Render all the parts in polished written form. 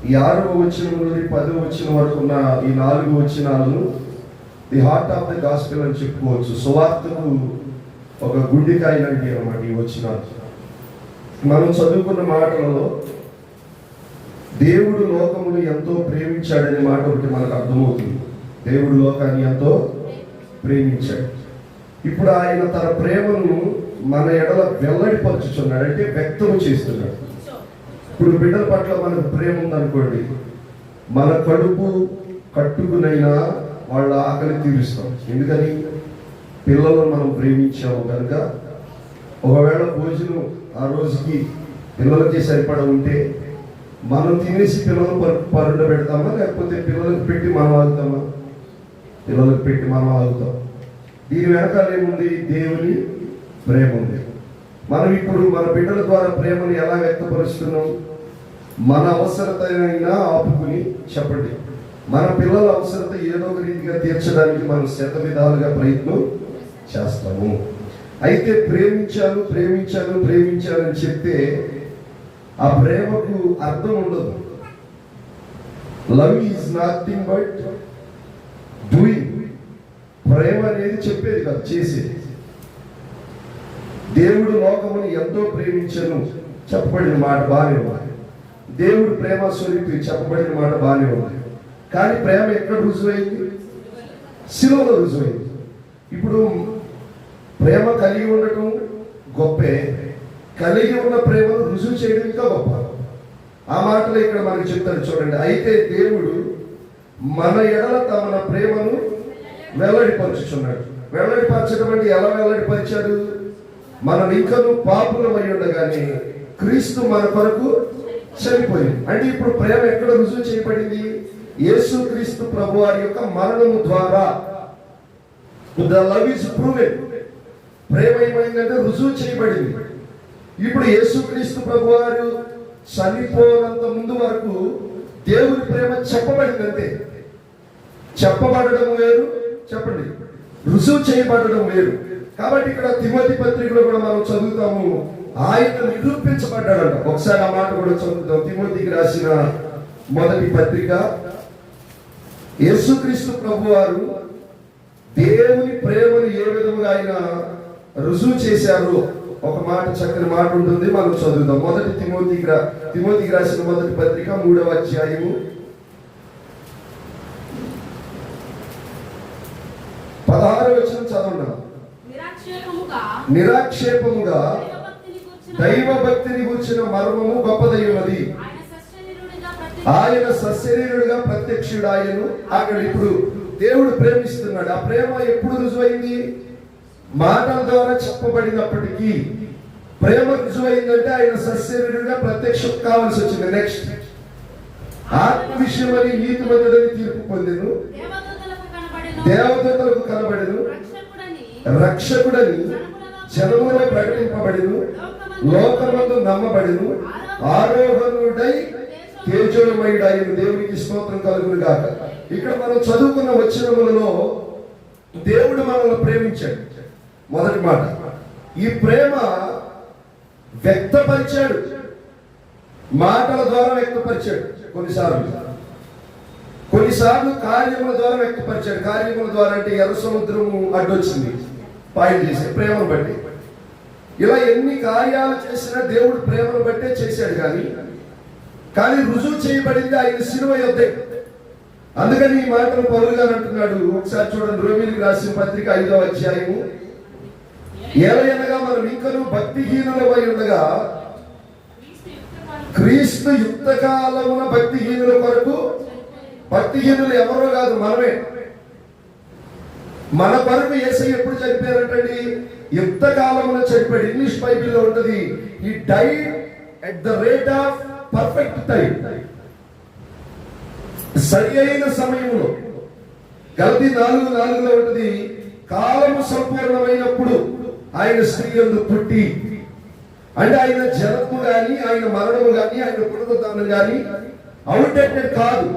ఈ 6వ వచనం నుండి 10వ వచనం వరకు ఉన్న ఈ 4 వచనాలను the heart of the gospel అని చెప్పుకోవచ్చు. సువార్తకు ఒక గుండెకాయ లాంటి అన్నమాట ఈ వచనాలు. మనం చదువుకున్న మాటలలో దేవుడు లోకమును ఎంతో ప్రేమించాడనే మాట ఒకటి మనకు అర్థమవుతుంది. దేవుడు లోకాన్ని ఎంతో ప్రేమించాడు. ఇప్పుడు ఆయన తన ప్రేమను మన ఎడల వెల్లడిపరుచుచున్నాడు, అంటే వ్యక్తం చేస్తున్నాడు. ఇప్పుడు బిడ్డల పట్ల మనకు ప్రేమ ఉందనుకోండి, మన కడుపు కట్టుకునైనా వాళ్ళ ఆకలి తీరుస్తాం. ఎందుకని? పిల్లలను మనం ప్రేమించాము కనుక. ఒకవేళ భోజనం ఆ రోజుకి పిల్లలకి సరిపడ ఉంటే మనం తినేసి పిల్లలను పరుండ పెడతామా, లేకపోతే పిల్లలకు పెట్టి మనం ఆగుతామా? పిల్లలకు పెట్టి మనం ఆగుతాం. దీని వెనకాల ఏముంది? దేవుని ప్రేమ ఉంది. మనం ఇప్పుడు మన బిడ్డల ద్వారా ప్రేమను ఎలా వ్యక్తపరుస్తున్నాం? మన అవసరతైనా ఆపుకుని చెప్పండి. మన పిల్లల అవసరత ఏదో ఒక రీతిగా తీర్చడానికి మనం శత విధాలుగా ప్రయత్నం చేస్తాము. అయితే ప్రేమించాను ప్రేమించాను ప్రేమించాను అని చెప్తే ఆ ప్రేమకు అర్థం ఉండదు. Love is nothing but doing. ప్రేమ అనేది చెప్పేది కాదు, చేసేది. దేవుడు లోకమును ఎంతో ప్రేమించను చెప్పబడిన మాట బాగానే ఉంది. దేవుడు ప్రేమ స్వరూపి చెప్పబడిన మాట బాగానే ఉంది. కానీ ప్రేమ ఎక్కడ రుజువైంది? శిలువలో రుజువైంది. ఇప్పుడు ప్రేమ కలిగి ఉండటం గొప్పే, కలిగి ఉన్న ప్రేమను రుజువు చేయడం ఇంకా గొప్ప. ఆ మాటలు ఇక్కడ మనకు చెప్తారు చూడండి. అయితే దేవుడు మన ఎడల తమ ప్రేమను వెల్లడిపరుచుచున్నాడు. వెల్లడిపరచడం అంటే ఎలా వెల్లడిపరిచాడు? మనం ఇంకను పాపులమై ఉండగానే క్రీస్తు మన కొరకు చనిపోయింది. అంటే ఇప్పుడు ప్రేమ ఎక్కడ రుజువు చేయబడింది? యేసు క్రీస్తు ప్రభు వారి యొక్క మరణము ద్వారా. The love is proven. ప్రేమ ఏమైందంటే రుజువు చేయబడింది. ఇప్పుడు యేసుక్రీస్తు ప్రభు వారు చనిపోనంత ముందు వరకు దేవుని ప్రేమ చెప్పబడింది అంతే. చెప్పబడడం వేరు, చెప్పండి, రుజువు చేయబడడం వేరు. కాబట్టి ఇక్కడ తిమోతి పత్రికలో కూడా మనం చదువుతాము, ఆయన నిరూపించబడ్డాడంట. ఒకసారి ఆ మాట కూడా చదువుతాం. తిమోతికి రాసిన మొదటి పత్రిక. యేసుక్రీస్తు ప్రభు వారు దేవుని ప్రేమను ఏ విధముగా ఆయన రుజువు చేశారు ఒక మాట, చక్కని మాట ఉంటుంది, మనం చదువుదాం. మొదటి తిమోతికి రాసిన మొదటి పత్రిక 3వ అధ్యాయము 16వ వచనం చదవండి. నిరాక్షేపముగా దైవ భక్తిని గూర్చిన మర్మము గొప్పదయ్యున్నది. ఆయన సశరీరుడిగా ప్రత్యక్షుడాయను. అక్కడ ఇప్పుడు దేవుడు ప్రేమిస్తున్నాడు. ఆ ప్రేమ ఎప్పుడు రుజువైంది? మాటల ద్వారా చెప్పబడినప్పటికీ ప్రేమ రుజువైందంటే ఆయన సశరీరుడిగా ప్రత్యక్షం కావాల్సి వచ్చింది. నెక్స్ట్, ఆత్మ విషయమని నీతిమంతుడని తీర్పు పొందెను, దేవదూతలకు కనబడెను, రక్షకుడని జనములో ప్రకటింపబడెను, లోకమందు నమ్మబడెను, ఆరోహణుడై తేజోమయుడైన. దేవునికి స్తోత్రం కలుగును గాక. ఇక్కడ మనం చదువుకున్న వచనములలో దేవుడు మనల్ని ప్రేమించాడు. మొదటి మాట, ఈ ప్రేమ వ్యక్తపరిచాడు, మాటల ద్వారా వ్యక్తపరిచాడు. కొన్నిసార్లు కార్యముల ద్వారా వ్యక్తపరిచాడు. కార్యముల ద్వారా అంటే ఎర్ర సముద్రము అడ్డొచ్చింది పాయింట్ చేసి ప్రేమను బట్టి. ఇలా ఎన్ని కార్యాలు చేసినా దేవుడు ప్రేమను బట్టే చేశాడు. కానీ రుజువు చేయబడింది ఆయన శిలువ యొద్దే. అందుకని ఈ మాటలు పౌలు గారు అంటున్నాడు. ఒకసారి చూడండి, రోమీయులకు రాసిన పత్రిక 5వ అధ్యాయము. ఏలయనగా మనం ఇంకను భక్తిహీనులమై ఉండగా క్రీస్తు యుక్త కాలమున భక్తిహీనుల కొరకు. భక్తిహీనులు ఎవరో కాదు, మనమే. మన కొరకు యేసయ్య ఎప్పుడు చనిపోయారంటండి? యుక్త కాలమున చనిపోయాడు. ఇంగ్లీష్ బైబిల్లో ఉంటది, హి died at the rate of perfect time. సరి అయిన సమయంలో. గలతీ 4:4లో ఉంటది, కాలము సంపూర్ణమైనప్పుడు ఆయన స్త్రీ యందు పుట్టి. అంటే ఆయన జనము గాని, ఆయన మరణము గాని, ఆయన పునరుద్ధానం గాని అవుట్డేటెడ్ కాదు.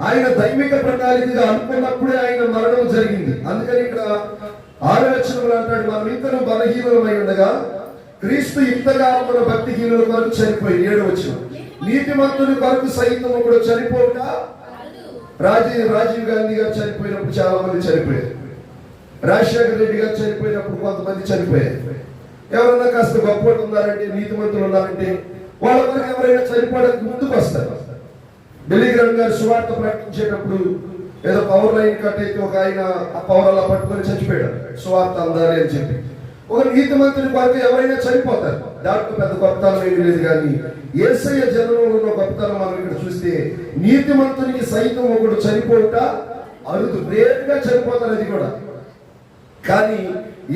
ఆయన దైవిక ప్రణాళికగా అనుకున్నప్పుడే ఆయన మరణం జరిగింది. అందుకని ఇక్కడ 6వ వచనంలో అంటాడు, మనం ఇంకను బలహీనమై ఉండగా క్రీస్తు యుక్తగా మన భక్తిహీనుల కొరకు చనిపోయి. 7వ వచనం, నీతిమంతుని కొరకు సైతం ఒకడు చనిపోక. రాజీవ్ గాంధీ గారు చనిపోయినప్పుడు చాలా మంది చనిపోయారు. రాజశేఖర రెడ్డి గారు చనిపోయినప్పుడు కొంతమంది చనిపోయారు. ఎవరన్నా కాస్త గొప్పలు ఉన్నారంటే, నీతిమంతులు ఉన్నారంటే వాళ్ళ కొరకు ఎవరైనా చనిపోవడానికి ముందుకు వస్తారు. బిలీగ్రామ్ గారు సువార్త ప్రకటించేటప్పుడు ఏదో పవర్ లైన్ కట్ అయితే ఒక ఆయన ఆ పవర్ అలా పట్టుకొని చచ్చిపోయాడు, సువార్త అందాలి అని చెప్పి. ఒక నీతిమంతుని కొరకు ఎవరైనా చనిపోతారు, దాంట్లో పెద్ద గొప్పతనం ఏమీ లేదు. కానీ యేసయ్య జన్మలో ఉన్న గొప్పతనం మనం ఇక్కడ చూస్తే, నీతిమంతునికి సైతం ఒకడు చనిపోవుట అరుదు. రేరుగా చనిపోతారు, అది కూడా. కానీ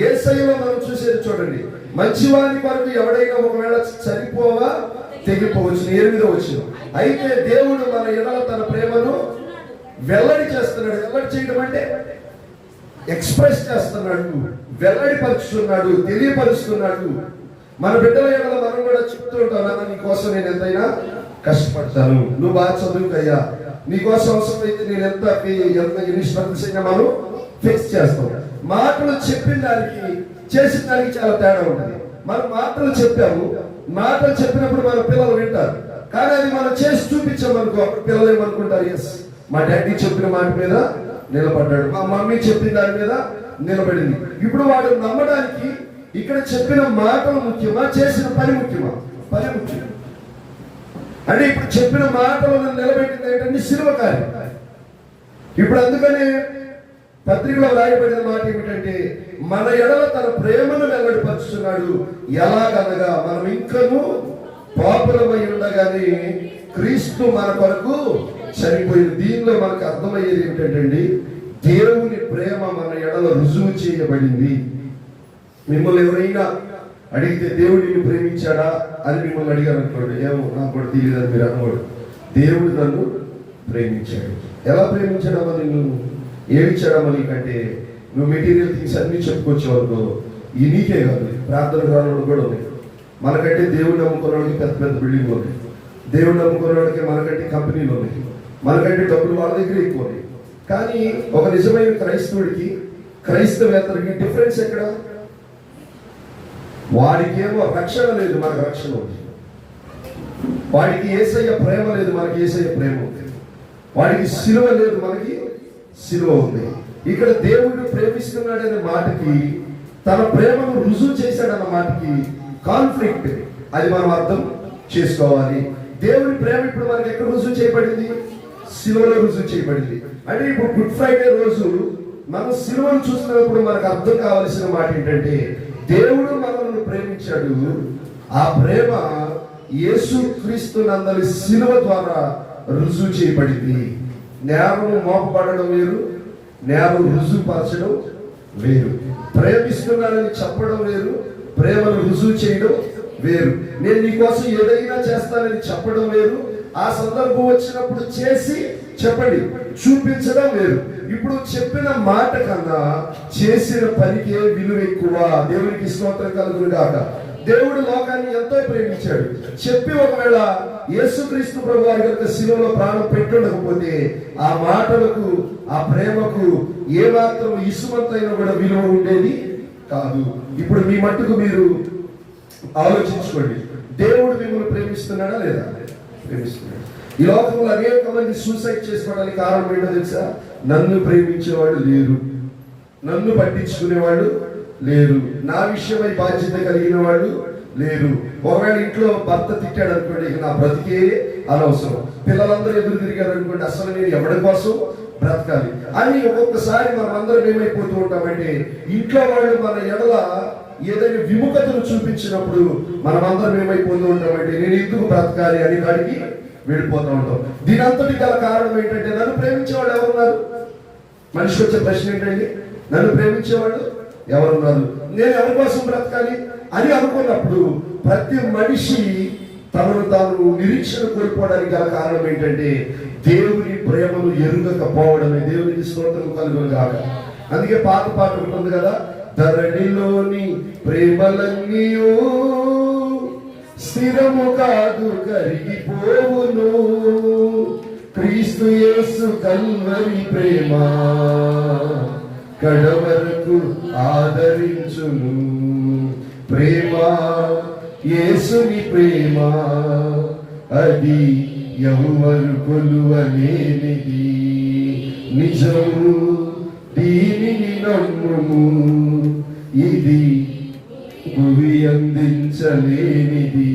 యేసయ్యలో మనం చూసేది చూడండి, మంచివాని కొరకు ఎవడైనా ఒకవేళ చనిపోవా తెగిపోవచ్చు. 8వ వచనం, అయితే దేవుడు మన ఎడల తన ప్రేమను వెల్లడి చేస్తున్నాడు. వెల్లడి చేయడం అంటే ఎక్స్ప్రెస్ చేస్తున్నాడు, వెల్లడిపరుచుతున్నాడు, తెలియపరుస్తున్నాడు. మన బిడ్డల ఎడల మనం కూడా చెప్తూ ఉంటాం, నాన్న నీకోసం నేను ఎంతైనా కష్టపడతాను, నువ్వు బాగా చదువుకయ్యా, నీకోసం అవసరమైతే నేను ఎన్ని స్ట్రగుల్స్ అయినా మనం ఫేస్ చేస్తాం. మాటలు చెప్పిన దానికి చేసిన దానికి చాలా తేడా ఉంటుంది. మనం మాటలు చెప్పాము, మాటలు చెప్పినప్పుడు మన పిల్లలు వింటారు. కానీ అది మనం చేసి చూపించామనుకో, అప్పుడు పిల్లలు ఏమనుకుంటారు, ఎస్ మా డాడీ చెప్పిన మాట మీద నిలబడ్డాడు, మా మమ్మీ చెప్పిన దాని మీద నిలబడింది. ఇప్పుడు వాడు నమ్మడానికి ఇక్కడ చెప్పిన మాటలు ముఖ్యమా, చేసిన పని ముఖ్యమా? పని ముఖ్యం. అంటే ఇప్పుడు చెప్పిన మాటలను నిలబెట్టింది ఏంటంటే శిలువ కార్యం. ఇప్పుడు అందుకనే పత్రికలో రాయబడిన మాట ఏమిటంటే, మన ఎడల తన ప్రేమను వెల్లడిపరుచుతున్నాడు. ఎలాగనగా మనం ఇంకను పాపులమై ఉండగానే క్రీస్తు మన కొరకు చనిపోయింది. దీనిలో మనకు అర్థమయ్యేది ఏమిటంటే, దేవుని ప్రేమ మన ఎడల రుజువు చేయబడింది. మిమ్మల్ని ఎవరైనా అడిగితే దేవుడు నిన్ను ప్రేమించాడా అని మిమ్మల్ని అడిగారు అనుకోండి, ఏమో నాకు కూడా తెలియదని మీరు అనుకోడు. దేవుడు నన్ను ప్రేమించాడు. ఎలా ప్రేమించాడమ్మా నిన్ను, ఏమిచ్చాడమ్మా నీకంటే, నువ్వు మెటీరియల్ థింగ్స్ అన్ని చెప్పుకోవచ్చు అనుకో, ఈ నీకే కాదు, ప్రార్థన కాలంలో కూడా ఉన్నాయి. మనకంటే దేవుడు నమ్ముకున్న వాళ్ళకి పెద్ద పెద్ద బిల్డింగ్లు ఉన్నాయి, దేవుడు నమ్ముకున్న వాళ్ళకి మనకంటే కంపెనీలు ఉన్నాయి, మనకంటే డబ్బులు వాళ్ళ దగ్గర ఎక్కువ ఉన్నాయి. కానీ ఒక నిజమైన క్రైస్తవుడికి, క్రైస్తవేతరికి డిఫరెన్స్ ఎక్కడ? వాడికి ఏమో రక్షణ లేదు, మనకు రక్షణ ఉంది. వాడికి యేసయ్య ప్రేమ లేదు, మనకి యేసయ్య ప్రేమ ఉంది. వాడికి సిలువ లేదు, మనకి సిలువ ఉంది. ఇక్కడ దేవుడు ప్రేమిస్తున్నాడనే మాటకి, తన ప్రేమను రుజువు చేశాడన్న మాటకి కాన్ఫ్లిక్ట్. అది మనం అర్థం చేసుకోవాలి. దేవుని ప్రేమ ఇప్పుడు మనకి ఎక్కడ రుజువు చేయబడింది? సిలువలో రుజువు చేయబడింది. అంటే ఇప్పుడు గుడ్ ఫ్రైడే రోజు మనం సిలువను చూసినప్పుడు మనకు అర్థం కావాల్సిన మాట ఏంటంటే, దేవుడు మనల్ని ప్రేమించాడు. ఆ ప్రేమ యేసుక్రీస్తు నందలి సిలువ ద్వారా రుజువు చేయబడింది. నేరం మోపబడడం వేరు, నేరం రుజువు పరచడం వేరు. ప్రేమిస్తున్నానని చెప్పడం వేరు, ప్రేమను రుజువు చేయడం వేరు. నేను నీకోసం ఏదైనా చేస్తానని చెప్పడం వేరు, ఆ సందర్భం వచ్చినప్పుడు చేసి చెప్పండి చూపించడం వేరు. ఇప్పుడు చెప్పిన మాట కన్నా చేసిన పనికే విలువ ఎక్కువ. దేవునికి స్తోత్రం కలుగును గాక. దేవుడు లోకాన్ని ఎంతో ప్రేమించాడు. చెప్పి ఒకవేళ యేసుక్రీస్తు ప్రభు వారి యొక్క శిలువలో ప్రాణం పెట్టుండకపోతే ఆ మాటలకు, ఆ ప్రేమకు ఏ మాత్రం ఇసుమంతైనా కూడా విలువ ఉండేది కాదు. ఇప్పుడు మీ మట్టుకు మీరు ఆలోచించుకోండి, దేవుడు మిమ్మల్ని ప్రేమిస్తున్నాడా లేదా? ప్రేమిస్తున్నాడు. ఈ లోకంలో అనేక మంది సూసైడ్ చేసుకోవడానికి కారణం ఏంటో తెలుసా? నన్ను ప్రేమించేవాడు లేరు, నన్ను పట్టించుకునేవాడు లేరు, నా విషయమై బాధ్యత కలిగిన వాళ్ళు లేరు. ఒకవేళ ఇంట్లో భర్త తిట్టాడు అనుకోండి, ఇక నా బ్రతికే అనవసరం. పిల్లలందరూ ఎదురు తిరిగారు అనుకోండి, అసలు నేను ఎవరి కోసం బ్రతకాలి అని ఒక్కొక్కసారి మనం అందరం ఏమైపోతూ ఉంటామంటే, ఇంట్లో వాళ్ళు మన ఎడల ఏదైనా విముఖతను చూపించినప్పుడు మనం అందరం ఏమైపోతూ ఉంటామంటే, నేను ఎందుకు బ్రతకాలి అని వాడికి వెళ్ళిపోతూ ఉంటాం. దీని అంతటి గల కారణం ఏంటంటే, నన్ను ప్రేమించేవాడు ఎవరున్నారు? మనిషి వచ్చే ప్రశ్న ఏంటండి, నన్ను ప్రేమించేవాడు ఎవరున్నారు? నేను ఎవరి కోసం బ్రతకాలి అని అనుకున్నప్పుడు ప్రతి మనిషి తనను తాను నిరీక్షణ కోల్పోవడానికి గల కారణం ఏంటంటే, దేవుని ప్రేమను ఎరుగకపోవడమే. దేవునికి స్తోత్రం కలుగును గాక. అందుకే పాత పాట ఉంటుంది కదా, ధరణిలోని ప్రేమలన్నీయు స్థిరము కాదు కరిగిపోవును, క్రీస్తు యేసు కల్వరి ప్రేమ కడవరకు ఆదరించును. ప్రేమ యేసుని ప్రేమ అది ఎవరు కొలువలేనిది. నిజము దీనిని నమ్ముము, ఇది భువి అందించలేనిది.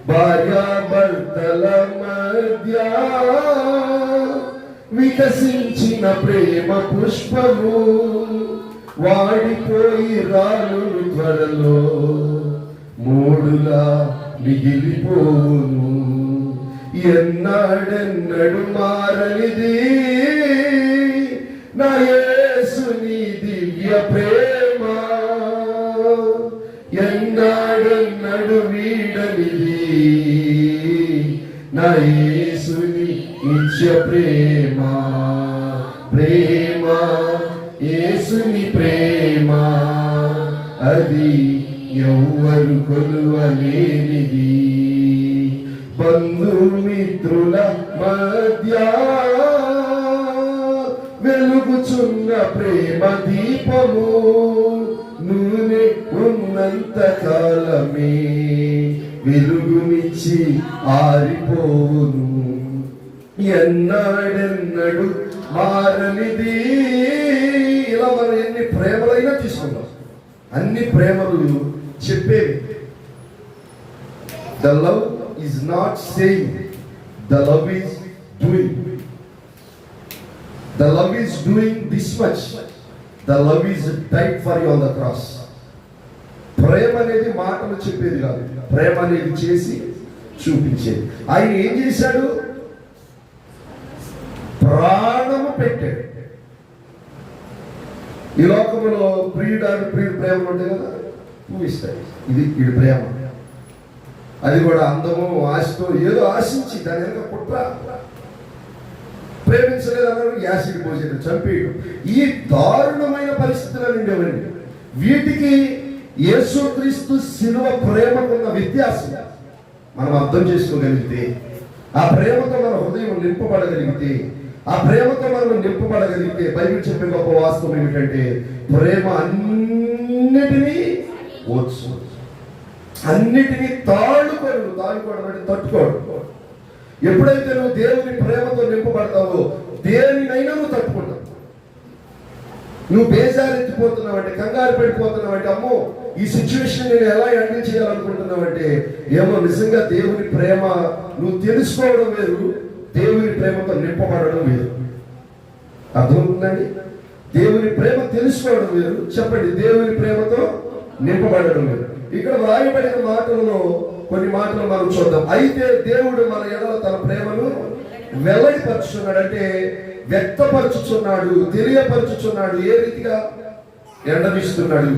భార్యాభర్తల మధ్య వికసించిన ప్రేమ పుష్పము వాడిపోయి రాను త్వరలో మూడులా మిగిలిపోను. ఎన్నాడెన్నడు మారనిది నా యేసుని దివ్య ప్రేమ, ఎన్నాడెన్నడు వీడనిది నా యేసుని నిత్య ప్రేమ. ప్రేమ యేసుని ప్రేమ, అది ఎవ్వరు కొలువలేనిది. బంధుమిత్రుల మధ్య వెలుగుచున్న ప్రేమ దీపము నూనె ఉన్నంత కాలమే వెలుగునిచ్చి ఆరిపోను. ఎన్నాడెన్నడు మారనిది. ఇలా మనం ఎన్ని ప్రేమలైనా తీసుకుందాం, అన్ని ప్రేమలు చెప్పేవి. The love is not saying, the love is doing. The love is doing this much, the love is died for you on the cross. ప్రేమ అనేది మాటలు చెప్పేది కాదు, ప్రేమ అనేది చేసి చూపించేది. ఆయన ఏం చేశాడు? ప్రాణము పెట్టాడు. ఈ లోకంలో ప్రియుడు ప్రేమలు ఉంటాయి కదా, ఊహిస్తాయి. ఇది వీడి ప్రేమ. అది కూడా అందము ఆశతో ఏదో ఆశించి దాని వెనక కుట్ర. ప్రేమించలేదన్నారు, యాసిడ్ పోసేది, చంపేయడం. ఈ దారుణమైన పరిస్థితులు ఉండేవండి. వీటికి యేసుక్రీస్తు శిలువ ప్రేమకున్న వ్యత్యాసం మనం అర్థం చేసుకోగలిగితే, ఆ ప్రేమతో మన హృదయం నింపబడగలిగితే, ఆ ప్రేమతో మనం నింపబడగలిగితే, బైబిల్ చెప్పే గొప్ప వాస్తవం ఏమిటంటే ప్రేమ అన్నిటినీ ఓర్చు, అన్నిటినీ తాళుకోవడం అంటే తట్టుకోవడం. ఎప్పుడైతే నువ్వు దేవుని ప్రేమతో నింపబడతావో దేనినైనా నువ్వు తట్టుకుంటావు. నువ్వు బేజారెత్తిపోతున్నావంటే, కంగారు పడిపోతున్నావంటే, అమ్మో ఈ సిచ్యువేషన్ నేను ఎలా హ్యాండిల్ చేయాలనుకుంటున్నావంటే, ఏమో నిజంగా దేవుని ప్రేమ నువ్వు తెలుసుకోవడం వేరు, దేవుని ప్రేమతో నింపబడడం వేరు. అర్థమవుతుందండి? దేవుని ప్రేమ తెలుసుకోవడం వేరు, చెప్పండి, దేవుని ప్రేమతో నింపబడడం వేరు. ఇక్కడ వ్రాయబడిన మాటలలో కొన్ని మాటలు మనం చూద్దాం. అయితే దేవుడు మన ఎడల తన ప్రేమను వెల్లడిపరుచున్నాడు, అంటే వ్యక్తపరచుచున్నాడు, తెలియపరచుచున్నాడు. ఏ రీతిగా? ఎండనిస్తున్నాడు,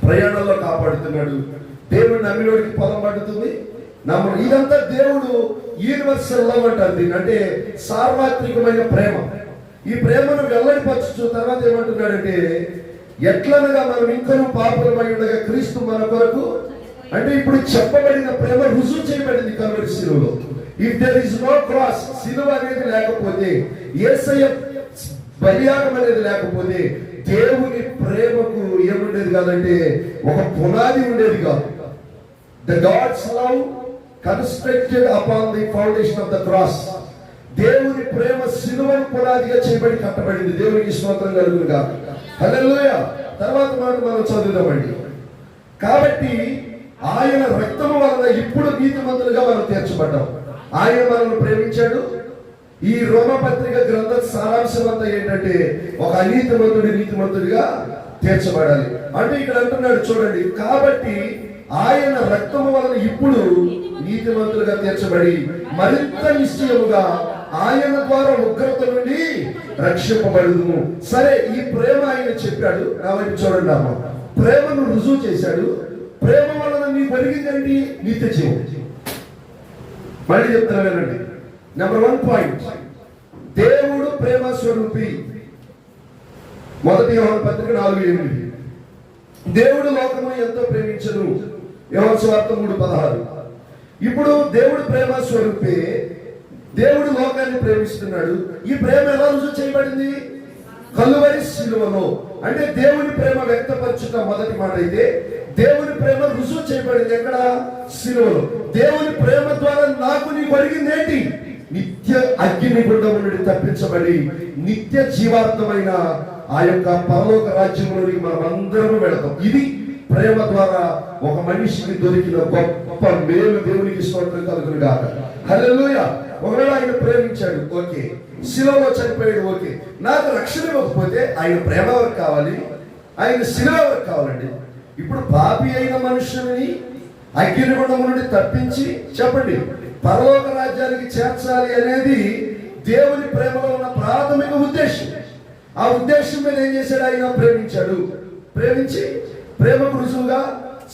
ప్రయాణంలో కాపాడుతున్నాడు. దేవుడు నమ్మినోడికి పొలం పడుతుంది. ఇదంతా దేవుడు యూనివర్సల్ లవ్ అంటారు దీన్ని, అంటే సార్వత్రికమైన ప్రేమ. ఈ ప్రేమను వెల్లడిపరచు తర్వాత ఏమంటున్నాడంటే, ఎట్లనగా మనం ఇంకనూ పాపులమై ఉండగా క్రీస్తు మన కొరకు, అంటే ఇప్పుడు చెప్పబడిన ప్రేమ రుజువు చేయబడింది కల్వరి శిలువలో. If there is no cross, శిలువ అనేది లేకపోతే, యేసయ్య బలియాగం అనేది లేకపోతే దేవుని ప్రేమకు ఏముండేది కాదంటే ఒక పునాది ఉండేది కాదు. The God's love constructed upon the foundation of the cross. దేవుని ప్రేమ శిలువను పునాదిగా చేయబడి కట్టబడింది. దేవునికి స్తోత్రం కలుగును గాక. హల్లెలూయా. తర్వాత మాట మనం చదువుదామండి. కాబట్టి ఆయన రక్తము వలన ఇప్పుడు నీతిమంతులుగా మనం తీర్చబడ్డాం. ఆయన మనల్ని ప్రేమించాడు. ఈ రోమపత్రిక గ్రంథ సారాంశం అంతా ఏంటంటే, ఒక అనీతిమంతుడి నీతిమంతుడిగా తీర్చబడాలి. అంటే ఇక్కడ అంటున్నాడు చూడండి, కాబట్టి ఆయన రక్తము వలన ఇప్పుడు నీతిమంతులుగా తీర్చబడి మరింత నిశ్చయముగా ఆయన ద్వారా ఉగ్రత నుండి రక్షింపబడుదుము. సరే, ఈ ప్రేమ ఆయన చెప్పాడు. నా వైపు చూడండి అమ్మ. ప్రేమను రుజువు చేశాడు. ప్రేమ వలన నీ కలిగిందండి నిత్య జీవం. మళ్ళీ చెప్తున్నా వినండి. నెంబర్ 1 పాయింట్, దేవుడు ప్రేమ స్వరూపి. 1 యోహాను పత్రిక 4:8. దేవుడు లోకమును ఎంతో ప్రేమించను. యోహాను సువార్త 3:16. ఇప్పుడు దేవుడు ప్రేమ స్వరూపే, దేవుడు లోకాన్ని ప్రేమిస్తున్నాడు. ఈ ప్రేమ ఎలా రుజువు చేయబడింది? కల్వరి శిలువలో. అంటే దేవుని ప్రేమ వ్యక్తపరచుట మొదటి మాట అయితే, దేవుని ప్రేమ రుజువు చేయబడింది ఎక్కడ? సిలువలో. దేవుని ప్రేమ ద్వారా నాకు నీకు ఒరిగింది ఏంటి? నిత్య అగ్ని గుండం నుండి తప్పించబడి నిత్య జీవార్థమైన ఆ యొక్క పరలోక రాజ్యంలోనికి మనం అందరం వెళతాం. ఇది ప్రేమ ద్వారా ఒక మనిషికి దొరికిన గొప్ప మేలు. దేవునికి స్తోత్రం కలుగును గాక. హల్లెలూయా. ఒకవేళ ఆయన ప్రేమించాడు, ఓకే, శిలువలో చనిపోయాడు, ఓకే, నాకు రక్షణ ఇవ్వకపోతే ఆయన ప్రేమ ఎవరికి కావాలి? ఆయన శిలువ ఎవరికి కావాలండి? ఇప్పుడు పాపి అయిన మనుషుని అగ్నిగుండం నుండి తప్పించి చెప్పండి పరలోక రాజ్యానికి చేర్చాలి అనేది దేవుని ప్రేమలో ఉన్న ప్రాథమిక ఉద్దేశం. ఆ ఉద్దేశం మీద ఏం చేశాడు? ఆయన ప్రేమించాడు. ప్రేమించి ప్రేమకు రుజువుగా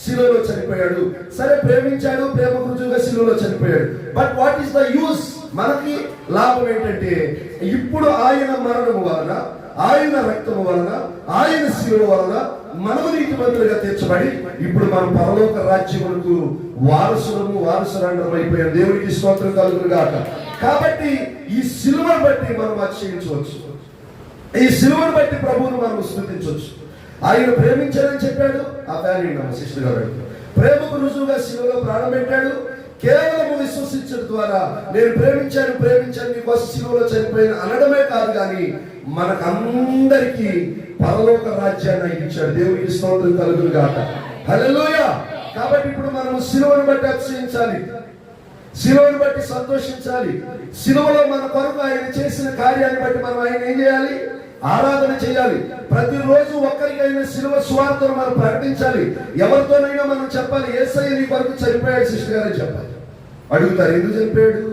శిలువలో చనిపోయాడు. సరే, ప్రేమించాడు, ప్రేమకు రుజువుగా శిలువలో చనిపోయాడు. But what is the use? మనకి లాభం ఏంటంటే ఇప్పుడు ఆయన మరణము వలన, ఆయన రక్తము వలన, ఆయన శిలువ వలన మనము నీతిమంతులుగా తీర్చబడి ఇప్పుడు మనం పరలోక రాజ్యములకు వారసులందరం అయిపోయాం. దేవునికి స్తోత్రం కలుగును గాక. కాబట్టి ఈ శిలువను బట్టి మనం అతిశయించవచ్చు. ఈ శిలువను బట్టి ప్రభువును మనం స్తుతించవచ్చు. ఆయన ప్రేమించాలని చెప్పాడు. ఆ ఫ్యామిలీ సిస్టర్ గారు ప్రేమకు రుజువుగా శిలువలో ప్రాణం పెట్టాడు. కేవలం విశ్వసించడం ద్వారా నేను ప్రేమించాను నీకోసం శిలువలో చనిపోయిన అనడమే కాదు, కానీ మనకందరికీ పరలోక రాజ్యాన్ని ఇచ్చాడు. దేవునికి స్తోత్రం కలుగును గాక. హల్లెలూయా. కాబట్టి ఇప్పుడు మనం శిలువను బట్టి అతిశయించాలి, శిలువను బట్టి సంతోషించాలి. శిలువలో మన కొరకు ఆయన చేసిన కార్యాన్ని బట్టి మనం ఆయన ఏం చేయాలి? ఆరాధన చేయాలి. ప్రతిరోజు ఒక్కరికైనా శిలువ సువార్తను మనం ప్రకటించాలి. ఎవరితోనైనా మనం చెప్పాలి, యేసయ్య నీ కొరకు చనిపోయాడు సిస్టర్ గారు అని చెప్పాలి. అడుగుతారు, ఎందుకు చనిపోయాడు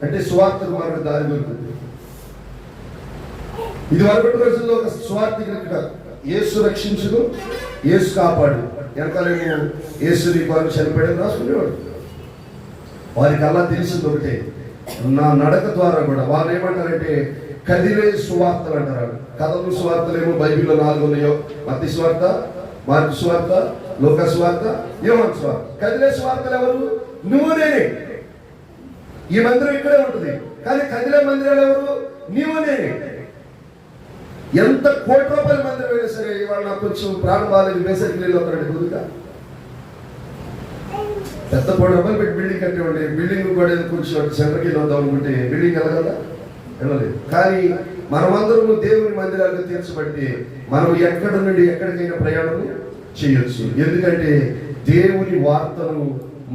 అంటే సువార్తకు మనకు దారి దొరుకుతుంది. ఇది వరకటి రోజుల్లో ఒక సువార్తికుడు యేసు రక్షించును, యేసు కాపాడు, వెనకాలేమో యేసు నీ కొరకు చనిపోయాడు రాసుకునేవాడు. వారికి అలా తెలిసింది ఒకటే, నా నడక ద్వారా కూడా వాళ్ళు ఏమంటారంటే కదిలే సువార్తలు అంటారు. కథలు సువార్తలు ఏమో బైబిల్లో 4 ఉన్నాయో, మత్తయి సువార్త, మార్కు సువార్త, లూకా సువార్త, యోహాను సువార్త. కదిలే సువార్తలు ఎవరు? నువ్వు నేనే. ఈ మందిరం ఇక్కడే ఉంటుంది, కానీ కదిలే మందిరాలు ఎవరు? నీవు నేనే. ఎంత కోటి రూపాయల మందిరం అయినా సరే ఇవాళ నాకు కొంచెం ప్రాణం బాగాలేదు, వేసరికి నీళ్ళు అవుతారండి కుదుగా పెద్ద కోటి రూపాయలు పెట్టి బిల్డింగ్ కట్టేవాడి. బిల్డింగ్ కూడా కొంచెం సెంటర్కి వద్దాం అనుకుంటే బిల్డింగ్ వెళ్ళగలదా? వెళ్ళలేదు. కానీ మనమందరము దేవుని మందిరాలకు తీర్చబడితే మనం ఎక్కడి నుండి ఎక్కడికైనా ప్రయాణం చేయొచ్చు. ఎందుకంటే దేవుని వార్తను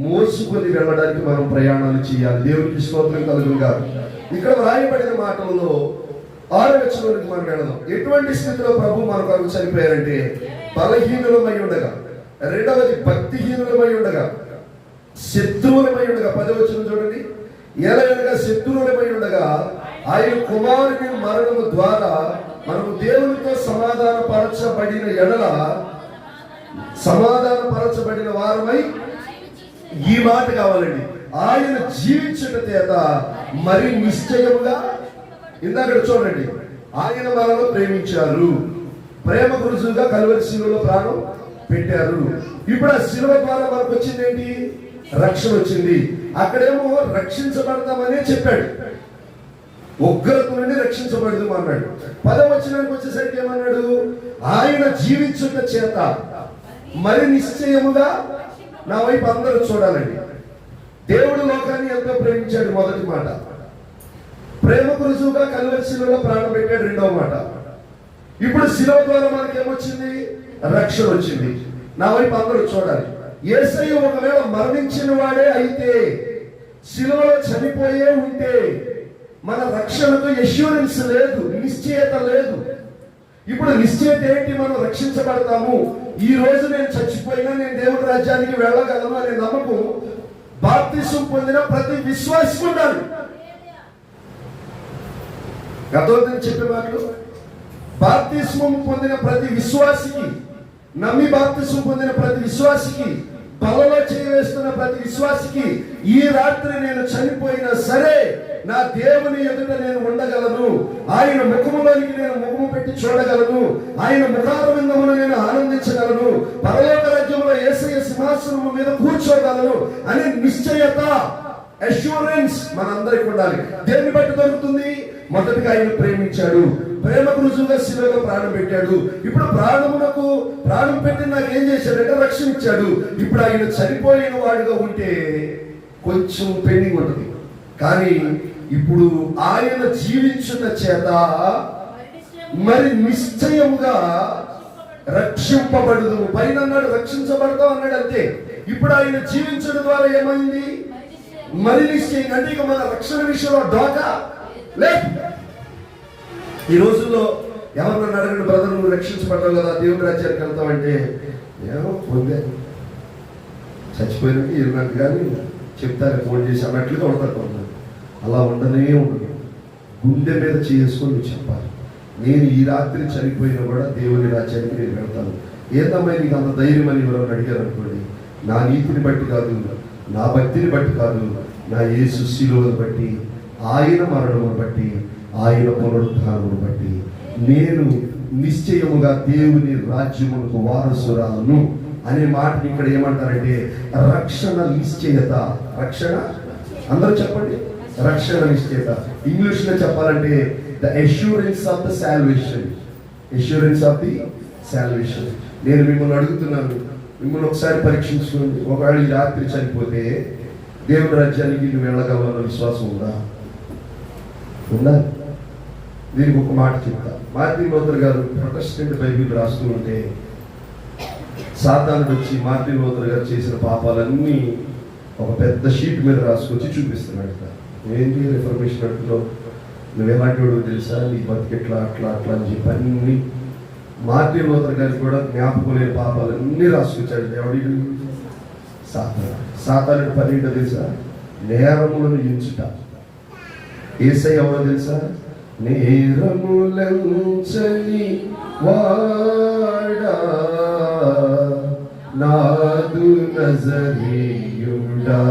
మోసుకొని వెళ్ళడానికి మనం ప్రయాణాలు చేయాలి. దేవునికి స్తోత్రం కలుగును గాక. ఇక్కడ వ్రాయబడిన మాటలలో 6వ వచనానికి మనం వెళదాం. ఎటువంటి స్థితిలో ప్రభు మన కొరకు చనిపోయారంటే బలహీనులమై ఉండగా, రెండవది భక్తిహీనులమై ఉండగా, శత్రువులమై ఉండగా. 10వ వచనం చూడండి. ఎలాగనగా శత్రువులమై ఉండగా ఆయన కుమారుని మరణము ద్వారా మనము దేవునితో సమాధానపరచబడిన ఎడల సమాధానపరచబడిన వారమై, ఈ మాట కావాలండి, ఆయన జీవించుట చేత మరి నిశ్చయముగా, ఇందాక చూడండి, ఆయన మనలో ప్రేమించారు, ప్రేమ రుజువుగా కల్వరి శిలువలో ప్రాణం పెట్టారు. ఇప్పుడు ఆ శిలువ ద్వారా మనకు వచ్చింది ఏంటి? రక్షణ వచ్చింది. అక్కడేమో రక్షించబడతామనే చెప్పాడు, ఉగ్రత నుండి రక్షించబడదు అన్నాడు. 10వ వచనానికి వచ్చేసరికి ఏమన్నాడు? ఆయన జీవించుట చేత మరి నిశ్చయముగా. నా వైపు అందరూ చూడాలండి. దేవుడు లోకాన్ని ఎంతో ప్రేమించాడు, మొదటి మాట. ప్రేమకు రుజువుగా కల్వరి శిలువలో ప్రాణం పెట్టాడు, రెండవ మాట. ఇప్పుడు శిలువ ద్వారా మనకి ఏమొచ్చింది? రక్షణ వచ్చింది. నా వైపు అందరూ చూడాలి. యేసయ్య ఒకవేళ మరణించిన వాడే అయితే, శిలువలో చనిపోయే ఉంటే మన రక్షణకు ఎష్యూరెన్స్ లేదు, నిశ్చయత లేదు. ఇప్పుడు నిశ్చయత ఏంటి? మనం రక్షించబడతాము. ఈ రోజు నేను చచ్చిపోయినా నేను దేవుడి రాజ్యానికి వెళ్ళగలను అనే నమ్మకం బాప్తిసం పొందిన ప్రతి విశ్వాసి ఉండాలి. గతంలో చెప్పే మాటలు, బాప్తిస్మం పొందిన ప్రతి విశ్వాసికి, నమ్మి బాప్తిస్మం పొందిన ప్రతి విశ్వాసికి, బలలో చేయవేస్తున్న ప్రతి విశ్వాసికి, ఈ రాత్రి నేను చనిపోయినా సరే నా దేవుని ఎదుట నేను ఉండగలను, ఆయన ముఖములోనికి నేను ముఖము పెట్టి చూడగలను, ఆయన ముఖారవిందమును నేను ఆనందించగలను, పరలోక రాజ్యంలో యేసయ్య సింహాసనము మీద కూర్చోగలను అనే నిశ్చయత, అష్యూరెన్స్ మనందరికి ఉండాలి. దేన్ని బట్టి దొరుకుతుంది? మొదటిగా ఆయన ప్రేమించాడు. ప్రేమకు రుజువుగా శిలువలో ప్రాణం పెట్టాడు. ఇప్పుడు ప్రాణం పెట్టి నాకు ఏం చేశాడంటే రక్షణ ఇచ్చాడు. ఇప్పుడు ఆయన చనిపోయిన వాడిగా ఉంటే కొంచెం పెండింగ్ ఉంటుంది, కానీ ఇప్పుడు ఆయన జీవించుట చేత మరి నిశ్చయముగా రక్షింపబడదు. పైన అన్నాడు రక్షించబడతావు అన్నాడు, అంతే. ఇప్పుడు ఆయన జీవించడం ద్వారా ఏమైంది? మరి నిశ్చయం. అంటే ఇక మన రక్షణ విషయంలో డోకా లేదు. ఈ రోజుల్లో ఎవరన్నా అడగండి, బ్రదర్ నువ్వు రక్షించబడ్డావు కదా, దేవుని రాజ్యానికి వెళ్తావంటే ఏమో పొందే చచ్చిపోయినట్టు ఇరున్నట్టు కానీ చెప్తారు, ఫోన్ చేసి అన్నట్లుగా ఉంటారు కొందరు. అలా ఉండనే ఉండదు. గుండె మీద చేసుకొని నువ్వు చెప్పాలి, నేను ఈ రాత్రి చనిపోయినా కూడా దేవుని రాజ్యానికి నేను వెళ్తాను. ఏందమ్మా నీకు అంత ధైర్యం అని ఎవరైనా అడిగారు అనుకోండి, నా నీతిని బట్టి కాదు, నా భక్తిని బట్టి కాదు, నా యేసు శిలువను బట్టి, ఆయన మరణమును బట్టి, ఆయన పునరుద్ధానమును బట్టి నేను నిశ్చయముగా దేవుని రాజ్యమునకు వారసురాలను అనే మాటని ఇక్కడ ఏమంటారంటే రక్షణ నిశ్చయత. రక్షణ అందరూ చెప్పండి, రక్షణ నిశ్చయత. ఇంగ్లీష్ లో చెప్పాలంటే the assurance of the salvation. Assurance of the salvation. నేను మిమ్మల్ని అడుగుతున్నాను, మిమ్మల్ని ఒకసారి పరీక్షించుకోండి. ఒకవేళ ఈ రాత్రి చనిపోతే దేవుని రాజ్యానికి నువ్వు వెళ్ళగలవన్న విశ్వాసం ఉందా? ఉండాలి. దీనికి ఒక మాట చెప్తా. మార్టిన్ లూథర్ గారు ప్రొటెస్టెంట్ బైబిల్ రాస్తూ ఉంటే సాతానుడు వచ్చి మార్టిన్ లూథర్ గారు చేసిన పాపాలన్నీ ఒక పెద్ద షీట్ మీద రాసుకొచ్చి చూపిస్తున్నాడు. ఏంటి రిఫర్మేషన్ అంటున్నావు, నువ్వేలాంటి వాడు తెలుసా, నీ బతికెట్లా అట్లా అట్లా అని చెప్పి అన్ని మార్టిన్ లూథర్ గారికి కూడా జ్ఞాపకం లేని పాపాలన్నీ రాసుకొచ్చాడు. ఎవడి? సాతానుడి పని ఏంటో తెలుసా? నేరములను ఎంచుట. యేసయ్య ఎవరో తెలుసా? నేరములంచని వాడా నాదు నజరీయుడా,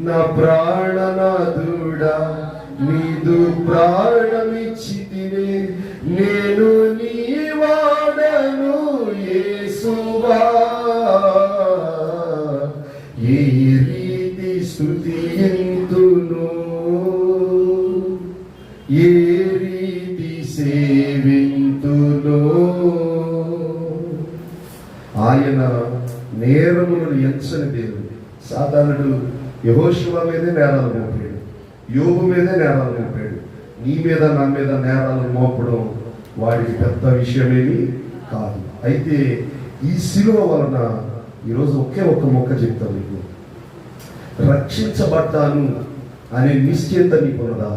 నా ప్రాణనాథుడా, నీదు ప్రాణమిచ్చితివే, నేను నీ వాడను యేసువా. ఏ రీతి స్తుతియంతును, ఏ రీతి సేవింతును. ఆయన నేరములను ఎంచని దేవుడు. సాతానుడు యెహోషువ మీదే నేరాలు మోపాడు, యోబు మీదే నేరాలు మోపాడు. నీ మీద నా మీద నేరాలు మోపడం వాడికి పెద్ద విషయమేమి కాదు. అయితే ఈ శిలువ వలన ఈరోజు ఒకే ఒక్క మొక్క చెప్తాను నీకు, రక్షించబడ్డాను అనే నిశ్చయత నీకున్నదా?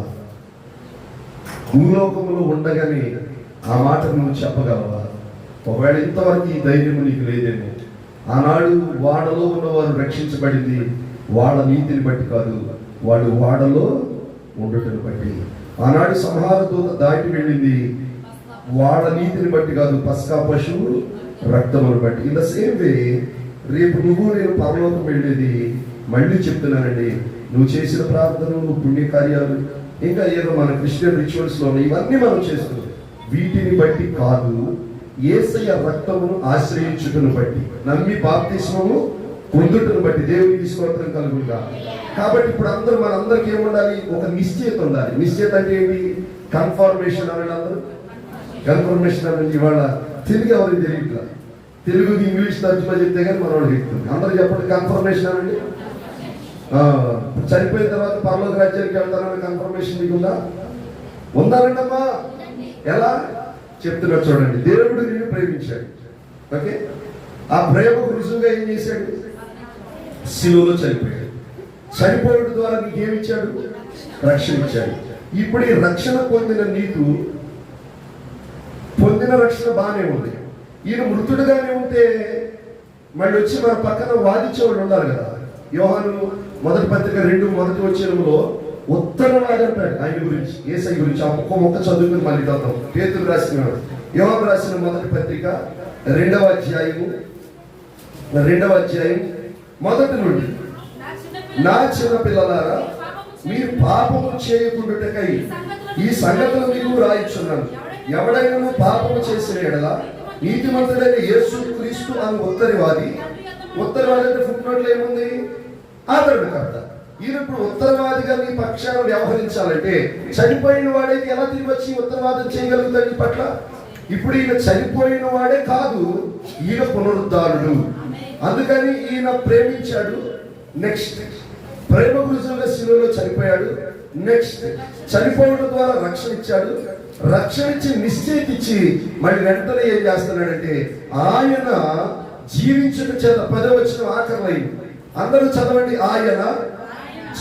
భూలోకంలో ఉండగానే ఆ మాట నువ్వు చెప్పగలవా? ఒకవేళ ఇంతవరకు ఈ ధైర్యం నీకు లేదేమో. ఆనాడు వాడలో ఉన్నవారు రక్షించబడింది వాళ్ళ నీతిని బట్టి కాదు, వాళ్ళు వాడలో ఉండటం బట్టి. ఆనాడు సంహార దూత దాటి వెళ్ళింది వాళ్ళ నీతిని బట్టి కాదు, పస్కా పశువు రక్తమును బట్టి. ఇన్ ద సేమ్ వే రేపు నువ్వు నేను పరలోకం వెళ్ళేది, మళ్ళీ చెప్తున్నానండి, నువ్వు చేసిన ప్రార్థనలు, నువ్వు పుణ్యకార్యాలు, ఇంకా ఏదో మన క్రిస్టియన్ రిచువల్స్ లో ఇవన్నీ మనం చేస్తున్నాం, వీటిని బట్టి కాదు, యేసయ్య రక్తమును ఆశ్రయించుటను బట్టి, నమ్మి బాప్తిస్మము పొందుటను బట్టి దేవునికి స్తోత్రం కలుగుగా. కాబట్టి ఇప్పుడు మనందరికీ ఏముండాలి? ఒక నిశ్చయత ఉండాలి. నిశ్చయత అంటే ఏంటి? కన్ఫర్మేషన్ అనండి. అందరూ కన్ఫర్మేషన్ అనండి. ఇవాళ తెలుగు ఎవరికి తెలియట్లా, తెలుగుకి ఇంగ్లీష్ తర్జుమా చెప్తే కానీ మన వాళ్ళు చెప్తుంది. అందరూ చెప్పండి కన్ఫర్మేషన్ అనండి. చనిపోయిన తర్వాత పరలోక రాజ్యానికి వెళ్తానని కన్ఫర్మేషన్ మీకుందా? ఉందానండమ్మా. ఎలా చెప్తున్నా చూడండి. దేవుడు నిన్ను ప్రేమించాడు, ఓకే? ఆ ప్రేమకు రుజువుగా ఏం చేశాడు? శిలువలో చనిపోయాడు. చనిపోవడం ద్వారా నీకు ఏమిచ్చాడు? రక్షణ ఇచ్చాడు. ఇప్పుడు ఈ రక్షణ పొందిన నీకు పొందిన రక్షణ బాగానే ఉంది. ఈయన మృతుడుగానే ఉంటే మళ్ళీ వచ్చి మన పక్కన వాదించేవాడు ఉండాలి కదా. యోహాను మొదటి పత్రిక 2:1 ఉత్తరవాడు అంటాడు ఆయన గురించి, యేసయ్య గురించి. ఆ మొక్క చదువుకుని మళ్ళీ చదువుతాం. పేతురు రాసిన, యోహాను రాసిన మొదటి పత్రిక 2వ అధ్యాయం 1 నుండి, నా చిన్న పిల్లలారా మీరు పాపము చేయకుండాటకై ఈ సంగతులు మీకు రాయిచున్నాను. ఎవడైనా పాపము చేసిన ఎడల నీతిమంతుడైన యేసు క్రీస్తు అని ఉత్తరవాది అంటే ఫుట్ నోట్లో ఏముంది? ఆదరణకర్త. ఈయన ఇప్పుడు ఉత్తరవాదిగా నీ పక్షాన వ్యవహరించాలంటే చనిపోయిన వాడైతే ఎలా తిరిగి వచ్చి ఉత్తరవాదం చేయగలుగుతాడు నీ పట్ల? ఇప్పుడు ఈయన చనిపోయిన వాడే కాదు, ఈయన పునరుద్ధారుడు. అందుకని ఈయన ప్రేమించాడు. నెక్స్ట్ ప్రేమ గురుజులుగా శిలువలో చనిపోయాడు. నెక్స్ట్ చనిపోవడం ద్వారా రక్షణ ఇచ్చాడు. రక్షణ ఇచ్చి నిశ్చయిత ఇచ్చి మళ్ళీ వెంటనే ఏం చేస్తున్నాడంటే ఆయన జీవించుట చేత 10వ వచనం ఆఖరి అందరూ చదవండి. ఆయన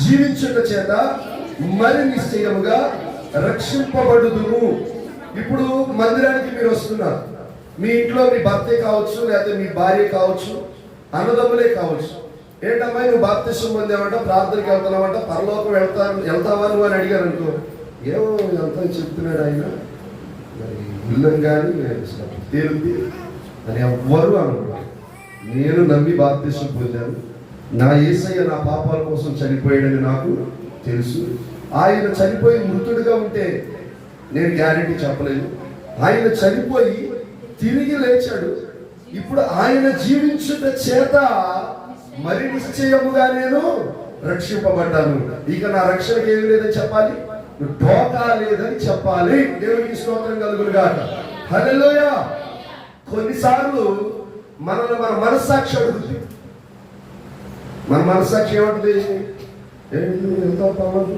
జీవించుట చేత మరి నిశ్చయముగా రక్షింపబడుదును. ఇప్పుడు మందిరానికి మీరు వస్తున్నారు. మీ ఇంట్లో మీ భర్తే కావచ్చు, లేకపోతే మీ భార్య కావచ్చు, అన్నదమ్ములే కావచ్చు. ఏంటమ్మా నువ్వు బాప్తిసం పొందావంట, ప్రార్థనకి వెళ్తున్నావంట, పరలోకం వెళ్తావా నువ్వు అని అడిగారు అనుకో, ఏమో ఎంత చెప్తున్నాడు ఆయన, మరి ఇల్లం కానీ తేలుంది అని ఎవ్వరు అనుకున్నారు. నేను నమ్మి బాప్తిసం పొందాను. నా యేసయ్య నా పాపాల కోసం చనిపోయాడని నాకు తెలుసు. ఆయన చనిపోయి మృతుడిగా ఉంటే నేను గ్యారెంటీ చెప్పలేదు. ఆయన చనిపోయి తిరిగి లేచాడు. ఇప్పుడు ఆయన జీవించుట చేత మరి నిశ్చయముగా నేను రక్షింపబడ్డాను. ఇక నా రక్షణకి ఏమి లేదని చెప్పాలి, ఢోకా లేదని చెప్పాలి. దేవునికి స్తోత్రం కలుగును గాక. హల్లెలూయా. కొన్నిసార్లు మనల్ని మన మనస్సాక్షి అడుగుతుంది. మన మనస్సాక్షి ఏమంటుంది? ఎంతో పవన్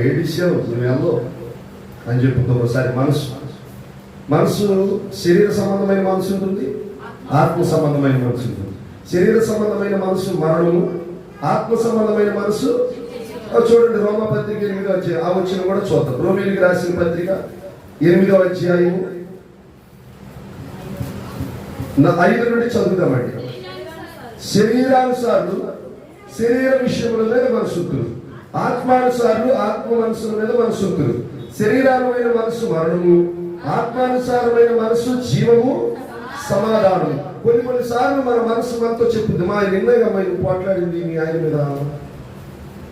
ఏడిసావు నువ్వు వెళ్ళో అని చెప్పుతుంది. ఒకసారి మనసు శరీర సంబంధమైన మనసు ఉంటుంది, ఆత్మ సంబంధమైన మనసు ఉంటుంది. శరీర సంబంధమైన మనసు మరణము, ఆత్మ సంబంధమైన మనసు చూడండి. రోమా పత్రిక 8వ అధ్యాయం, ఆ వచ్చిన కూడా చూద్దాం. రోమీయులకు రాసిన పత్రిక 8వ అధ్యాయం 5 నుండి చదువుతామండి. శరీరానుసారులు శరీర విషయముల మీద మనసుతులు, ఆత్మానుసారులు ఆత్మ మనసుల మీద మనసుతులు. శరీరానుమైన మనసు మరణము, ఆత్మానుసారమైన మనసు జీవము సమాధానం. కొన్నిసార్లు మన మనసు మనతో చెప్తుంది, మా ఆయన నిన్నగా నువ్వు మాట్లాడింది మీ ఆయన మీద,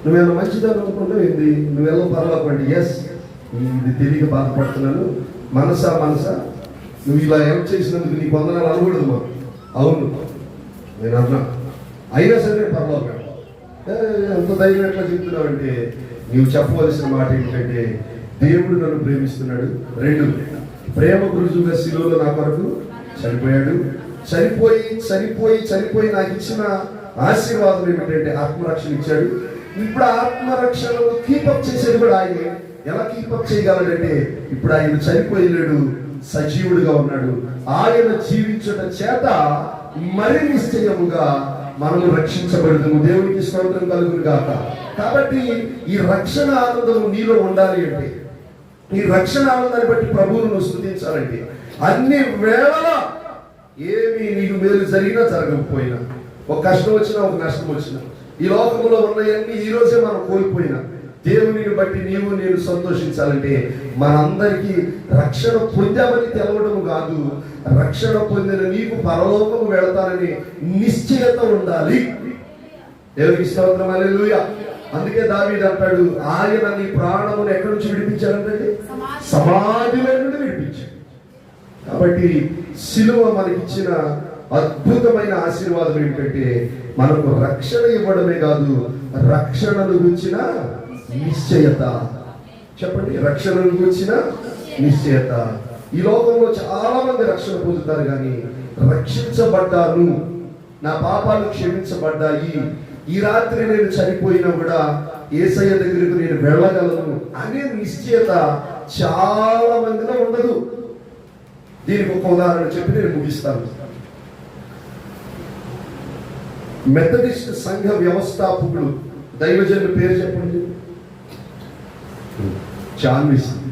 నువ్వేమో మంచిదని అనుకుంటూ ఏంది, నువ్వెల్లో పర్వాలండి. ఎస్ ఇది తెలియక బాధపడుతున్నాను, మనసా నువ్వు ఇలా హెల్ప్ చేసినందుకు నీకు వందనాలు అనకూడదు మా. అవును నేను అన్నా, అయినా సరే పర్వాలేదు. ఎంత ధైర్యం ఎట్లా చెప్తున్నావు అంటే, నీవు చెప్పవలసిన మాట ఏంటంటే దేవుడు నన్ను ప్రేమిస్తున్నాడు. 2 ప్రేమ గురుజుగా శిలువలో నా కొరకు చనిపోయాడు. చనిపోయి నాకు ఇచ్చిన ఆశీర్వాదం ఏమిటంటే ఆత్మరక్షణ ఇచ్చాడు. ఇప్పుడు ఆత్మరక్షణ కీపప్ చేసేది కూడా ఆయనే. ఎలా కీపప్ చేయగలడంటే ఇప్పుడు ఆయన చనిపోయలేడు, సజీవుడిగా ఉన్నాడు. ఆయన జీవించుట చేత మరి నిశ్చయముగా మనము రక్షించబడదు. దేవునికి స్తోత్రం కలుగును గాక. కాబట్టి ఈ రక్షణ ఆనందము నీలో ఉండాలి అంటే, ఈ రక్షణ ఆనందాన్ని బట్టి ప్రభువును స్తుతించాలంటే, అన్ని వేళలా ఏమి నీకు మేలు జరిగినా జరగకపోయినా, ఒక కష్టం వచ్చినా ఒక నష్టం వచ్చినా, ఈ లోకంలో ఉన్నవన్నీ ఈ రోజే మనం కోల్పోయినా, దేవునిని బట్టి నీవు నేను సంతోషించాలంటే మనందరికీ రక్షణ పొందామని తెలవడం కాదు, రక్షణ పొందిన నీకు పరలోకము వెళతానని నిశ్చయత ఉండాలి. దేవునికి స్తోత్రం, హల్లెలూయా. అందుకే దావీదు అంటాడు, ఆయన నీ ప్రాణమును ఎక్కడి నుంచి విడిపించాడంటే సమాధిలో నుండి విడిపించాడు. కాబట్టి శిలువ మనకిచ్చిన అద్భుతమైన ఆశీర్వాదం ఏంటంటే మనకు రక్షణ ఇవ్వడమే కాదు, రక్షణను గురించిన నిశ్చయత. చెప్పండి, రక్షణను గురించిన నిశ్చయత. ఈ లోకంలో చాలా మంది రక్షణ పొందుతారు, కానీ రక్షించబడ్డాను, నా పాపాలు క్షమించబడ్డాయి, ఈ రాత్రి నేను చనిపోయినా కూడా యేసయ్య దగ్గరకు నేను వెళ్ళగలను అనే నిశ్చయత చాలా మందిలో ఉండదు. దీనికి ఒక ఉదాహరణ చెప్పి నేను ముగిస్తాను. మెథడిస్ట్ సంఘ వ్యవస్థాపకుడు దైవజనుల పేరు చెప్పండి. John Wesley.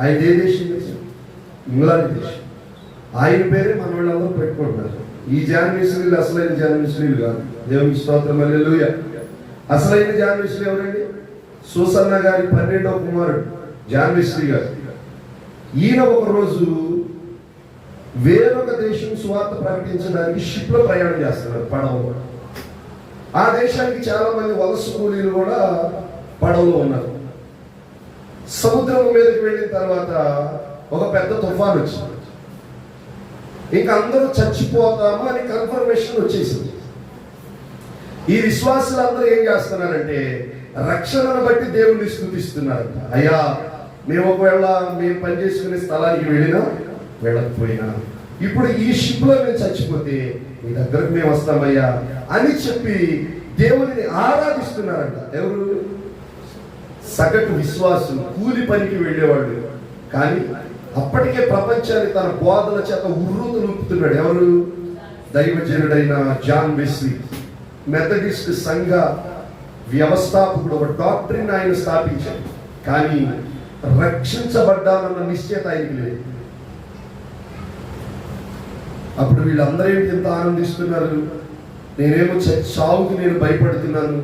ఆయన ఏ దేశం? ఇంగ్లాండ్ దేశం. ఆయన పేరే మన వాళ్ళందరూ పెట్టుకుంటున్నారు. ఈ జాన్ వెస్లీలు అసలైన జాన్ వెస్లీలు కాదు. దేవునికి స్తోత్రం, హల్లెలూయా. అసలైన జాన్ వెస్లీ ఎవరండి? సూసన్న గారి 12వ కుమారుడు జాన్ వెస్లీ గారు. ఈయన ఒకరోజు వేరొక దేశం సువార్త ప్రకటించడానికి షిప్ లో ప్రయాణం చేస్తున్నారు, పడవలో. ఆ దేశానికి చాలా మంది వలస కూలీలు కూడా పడవలో ఉన్నారు. సముద్రం మీదకి వెళ్ళిన తర్వాత ఒక పెద్ద తుఫాను వచ్చింది. ఇంకా అందరూ చచ్చిపోతామా అని కన్ఫర్మేషన్ వచ్చేసింది. ఈ విశ్వాసులందరూ ఏం చేస్తున్నారంటే రక్షణను బట్టి దేవుణ్ణి స్తుతిస్తున్నారు. అయ్యా, మేము ఒకవేళ మేము పనిచేసుకునే స్థలానికి వెళ్ళినా వెళ్ళకపోయినా ఇప్పుడు ఈ షిప్ లో మేము చచ్చిపోతే మీ దగ్గరకు మేము వస్తామయ్యా అని చెప్పి దేవుడిని ఆరాధిస్తున్నారంట. ఎవరు? సగటు విశ్వాసులు, కూలి పనికి వెళ్ళేవాళ్ళు. కానీ అప్పటికే ప్రపంచాన్ని తన బోధల చేత ఉర్రూతలుపుతున్నాడు. ఎవరు? దైవజనుడైన జాన్ వెస్లీ, మెథడిస్ట్ సంఘ వ్యవస్థాపకుడు, ఒక డాక్టరీని ఆయన స్థాపించాడు. కానీ రక్షించబడ్డానన్న నిశ్చయత ఆయనకి లేదు. అప్పుడు వీళ్ళందరూ ఎంత ఆనందిస్తున్నారు, నేనేమో చావుకి నేను భయపడుతున్నాను,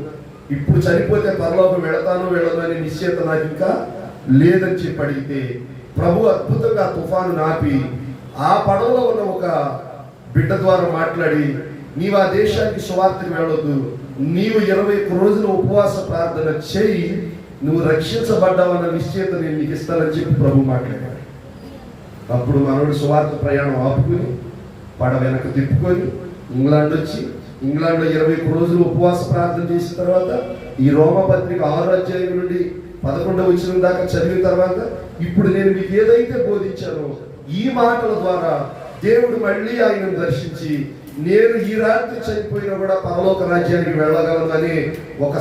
ఇప్పుడు చనిపోతే పరలోకం వెళతానో వెళ్ళను అనే నిశ్చయత నాకు ఇంకా లేదని చెప్పి అడిగితే ప్రభు అద్భుతంగా తుఫాను ఆపి ఆ పడవలో ఉన్న ఒక బిడ్డ ద్వారా మాట్లాడి, నీవు ఆ దేశానికి సువార్తకు వెళ్ళొద్దు, నీవు 21 రోజులు ఉపవాస ప్రార్థన చేయి, నువ్వు రక్షించబడ్డావన్న నిశ్చయత నేను నీకు ఇస్తానని చెప్పి ప్రభు మాట్లాడాడు. అప్పుడు మనోడు సువార్త ప్రయాణం ఆపుకుని పడవ వెనక తిప్పుకొని ఇంగ్లాండ్ వచ్చి ఇంగ్లాండ్లో 21 రోజులు ఉపవాస ప్రార్థన చేసిన తర్వాత ఈ రోమపత్రిక 6వ అధ్యాయం నుండి 11వ వచనం దాకా చదివిన తర్వాత ఇప్పుడు నేను మీకు ఏదైతే బోధించానో ఈ మాటల ద్వారా దేవుడు మళ్ళీ ఆయనను దర్శించి నేను ఈ రాత్రి చనిపోయినా కూడా పరలోక రాజ్యానికి వెళ్ళగలను అనే ఒక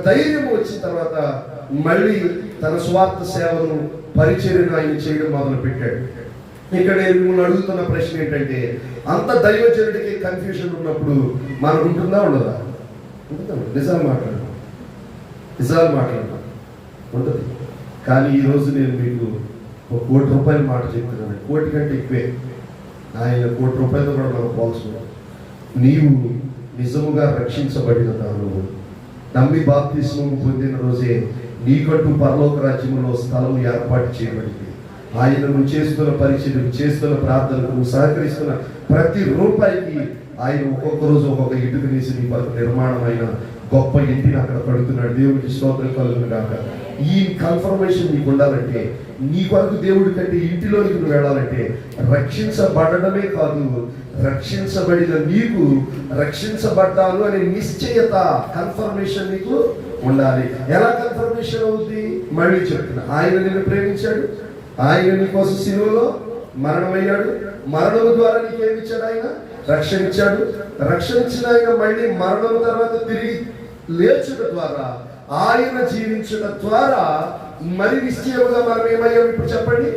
ధైర్యము వచ్చిన తర్వాత మళ్ళీ తన స్వార్థ సేవను పరిచర్యను ఆయన చేయడం మొదలు పెట్టాడు. ఇక్కడ నేను మిమ్మల్ని అడుగుతున్న ప్రశ్న ఏంటంటే, అంత దైవజనుడికి కన్ఫ్యూషన్ ఉన్నప్పుడు మనకు ఉంటుందా ఉండదా? నిజాలు మాట్లాడదాం ఉంటుంది. కానీ ఈరోజు నేను మీకు ₹1 కోటి మాట చెప్తున్నాను. కోటి కంటే ఎక్కువే. ఆయన ₹1 కోటితో కూడా మనం పోల్చుకున్నాం. నీవు నిజముగా రక్షించబడిన దానివు, నమ్మి బాప్తిస్మము పొందిన రోజే నీకంటూ పరలోక రాజ్యంలో స్థలం ఏర్పాటు చేయబడింది. ఆయన నువ్వు చేస్తున్న పరిచయం, చేస్తున్న ప్రార్థనకు, నువ్వు సహకరిస్తున్న ప్రతి రూపాయికి ఆయన ఒక్కొక్క రోజు ఒక్కొక్క ఇటుక వేసి నీ కొరకు నిర్మాణమైన గొప్ప ఇంటిని అక్కడ కడుతున్నాడు. దేవుడికి స్తోత్రం కలుగును గాక. ఈ కన్ఫర్మేషన్ నీకు ఉండాలంటే, నీ కొరకు దేవుడి కంటే ఇంటిలోనికి నువ్వు వెళ్ళాలంటే రక్షించబడమే కాదు, రక్షించబడిన నీకు రక్షించబడ్డాను అనే నిశ్చయత, కన్ఫర్మేషన్ నీకు ఉండాలి. ఎలా కన్ఫర్మేషన్ అవుతుంది? మళ్ళీ చెప్తున్నా, ఆయన నిన్ను ప్రేమించాడు, ఆయన నీ కోసం సిలువలో మరణమయ్యాడు, మరణము ద్వారా నీకేమి ఇచ్చాడు? ఆయన రక్షణ ఇచ్చాడు. రక్షణ ఇచ్చిన ఆయన మళ్ళీ మరణం తర్వాత తిరిగి లేచుట ద్వారా, ఆయన జీవించుట ద్వారా మరి నిశ్చయముగా మనం ఏమయ్యాము? ఇప్పుడు చెప్పండి,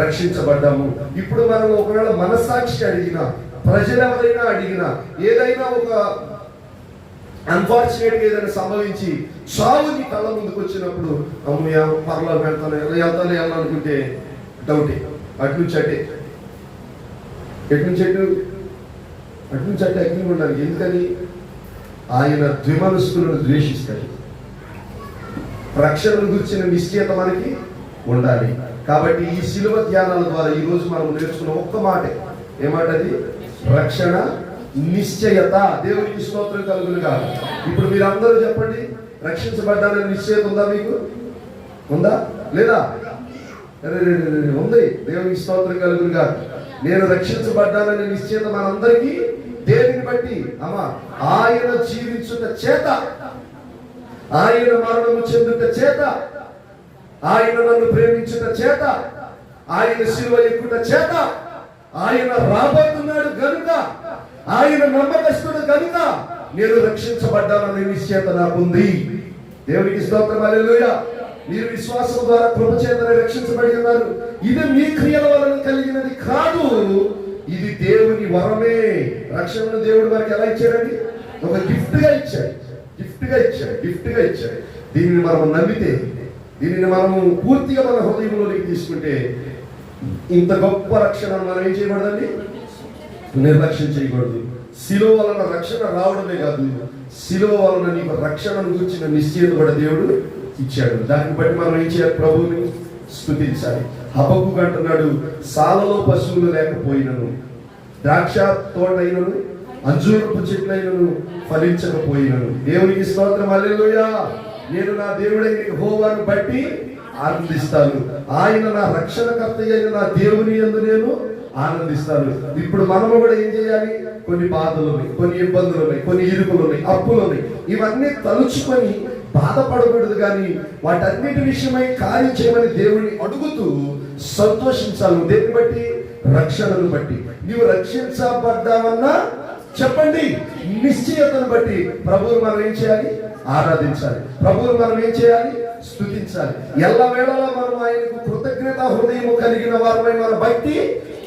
రక్షించబడ్డాము. ఇప్పుడు మనం ఒకవేళ మనస్సాక్షి అడిగినా, ప్రజలు ఎవరైనా అడిగినా, ఏదైనా ఒక అన్ఫార్చునేట్గా ఏదైనా సంభవించి చావు నీ కళ్ళ ముందుకు వచ్చినప్పుడు, అమ్మయ్య పర్లోకి వెళ్తాను అనుకుంటే డౌటే. అట్నుంచి అట్టే అగ్ని ఉండాలి. ఎందుకని? ఆయన ద్విమనస్కులను ద్వేషిస్తాడు. రక్షణను గురించిన నిశ్చయత మనకి ఉండాలి. కాబట్టి ఈ శిలువ ధ్యానాల ద్వారా ఈ రోజు మనం నేర్చుకున్న ఒక్క మాటే. ఏమాటది? రక్షణ నిశ్చయత. దేవునికి స్తోత్రం కలుగునుగా. ఇప్పుడు మీరు అందరూ చెప్పండి, రక్షించబడ్డానని నిశ్చయత ఉందా? మీకు ఉందా లేదా? ఉంది. దేవునికి స్తోత్రం కలుగునుగా. నేను రక్షించబడ్డానని నిశ్చయత మనందరికీ దేనిని బట్టి? అమ్మా, ఆయన జీవించుట చేత, ఆయన మరణము చెందుట చేత, ఆయన నన్ను ప్రేమించుట చేత, ఆయన శిలువ ఎక్కుట చేత, ఆయన రాబోతున్నాడు గనుక, ఆయన నమ్మకస్తుడు గనుక నేను రక్షించబడ్డానని నిశ్చయత నాకుంది. దేవునికి స్తోత్రం. హల్లెలూయా. మీరు విశ్వాసం ద్వారా కృప చేతనే రక్షించబడి ఉన్నారు. ఇది మీ క్రియల వలన కలిగినది కాదు, ఇది దేవుని వరమే. రక్షణను దేవుడు మనకి ఎలా ఇచ్చాడండి? ఒక గిఫ్ట్ గా ఇచ్చాడు. దీనిని మనం నమ్మితే, దీనిని మనము పూర్తిగా మన హృదయంలోనికి తీసుకుంటే, ఇంత గొప్ప రక్షణ మనం ఏం చేయకూడదండి? నిర్లక్ష్యం చేయకూడదు. శిలువ వలన రక్షణ రావడమే కాదు, శిలువ వలన నీకు రక్షణను గురించిన నిశ్చయత కూడా దేవుడు ఇచ్చాడు. దాన్ని బట్టి మనం ఏం చేయాలి? ప్రభువుని స్తుతించాలి. హబక్కూకు అంటున్నాడు, సాలలో పశువులు లేకపోయినను, ద్రాక్ష తోటైనను, అంజూరపు చెట్లైనను ఫలించకపోయినను. దేవునికి స్తోత్రం. హల్లెలూయా. నేను నా దేవుడైన యెహోవాను బట్టి ఆనందిస్తాను. ఆయన నా రక్షణకర్త అయిన నా దేవుని యందు నేను ఆనందిస్తారు. ఇప్పుడు మనము కూడా ఏం చేయాలి? కొన్ని బాధలు ఉన్నాయి, కొన్ని ఇబ్బందులు ఉన్నాయి, కొన్ని ఇరుకులు ఉన్నాయి, అప్పులు ఉన్నాయి. ఇవన్నీ తలుచుకొని బాధపడకూడదు, కానీ వాటన్నిటి విషయమై కార్యం చేయమని దేవుడిని అడుగుతూ సంతోషించాలి. దేన్ని బట్టి? రక్షణను బట్టి. నీవు రక్షించబడ్డావన్నా చెప్పండి, నిశ్చయతను బట్టి ప్రభువును మనం ఏం చేయాలి? ఆరాధించాలి. ప్రభువును మనం ఏం చేయాలి? స్తుతించాలి. ఎల్ల వేళలా మనం ఆయనకు కృతజ్ఞత హృదయము కలిగిన వారమై మన భక్తి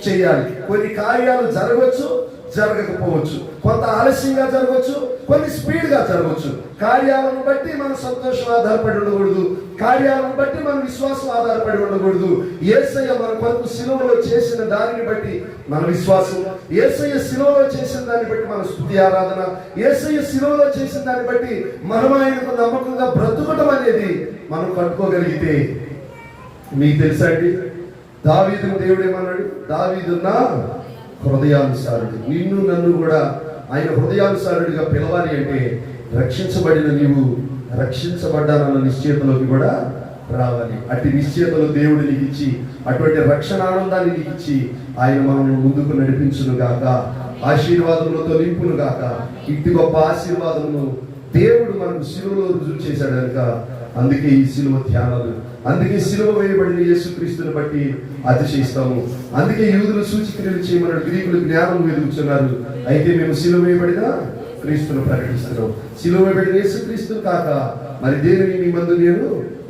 చేయాలి. కొన్ని కార్యాలు జరగవచ్చు, జరగకపోవచ్చు, కొంత ఆలస్యంగా జరగవచ్చు, కొన్ని స్పీడ్గా జరగవచ్చు. కార్యాలను బట్టి మన సంతోషం ఆధారపడి ఉండకూడదు, కార్యాలను బట్టి మన విశ్వాసం ఆధారపడి ఉండకూడదు. యేసయ్య మన కొరకు సిలువలో చేసిన దానిని బట్టి మన విశ్వాసం, యేసయ్య సిలువలో చేసిన దాన్ని బట్టి మన స్తుతి ఆరాధన, యేసయ్య సిలువలో చేసిన దాన్ని బట్టి మనం ఆయనకు నమ్మకంగా బ్రతుకటం అనేది మనం కట్టుకోగలిగితే, మీకు తెలుసా అండి, దావీదును దేవుడు ఏమన్నాడు? దావీదు నా హృదయానుసారుడు. నిన్ను నన్ను కూడా ఆయన హృదయానుసారుడిగా పిలవాలి అంటే రక్షించబడిన నీవు రక్షించబడ్డానన్న నిశ్చయతలోకి కూడా రావాలి. అటు నిశ్చయతలో దేవుడు నీకు ఇచ్చి, అటువంటి రక్షణ ఆనందాన్ని నీకు ఇచ్చి ఆయన మనల్ని ముందుకు నడిపించును గాక, ఆశీర్వాదములతో నింపును గాక. ఇట్టి గొప్ప ఆశీర్వాదమును దేవుడు మనకు సిలువలో రుజువు చేశాడు కనుక అందుకే ఈ సిలువ ధ్యానాలు, అందుకే సిలువ వేయబడిన యేసుక్రీస్తుని బట్టి అతిశయిస్తాము. అందుకే యూదులు సూచక్రియలు చేయమన్నాడు, గ్రీకులు జ్ఞానం వెలుగుతున్నారు. అయితే మేము సిలువ వేయబడిన క్రీస్తును ప్రకటిస్తున్నాం. సిలువ వేయబడిన యేసుక్రీస్తును కాక మరి దేనిని మీ మందు నేను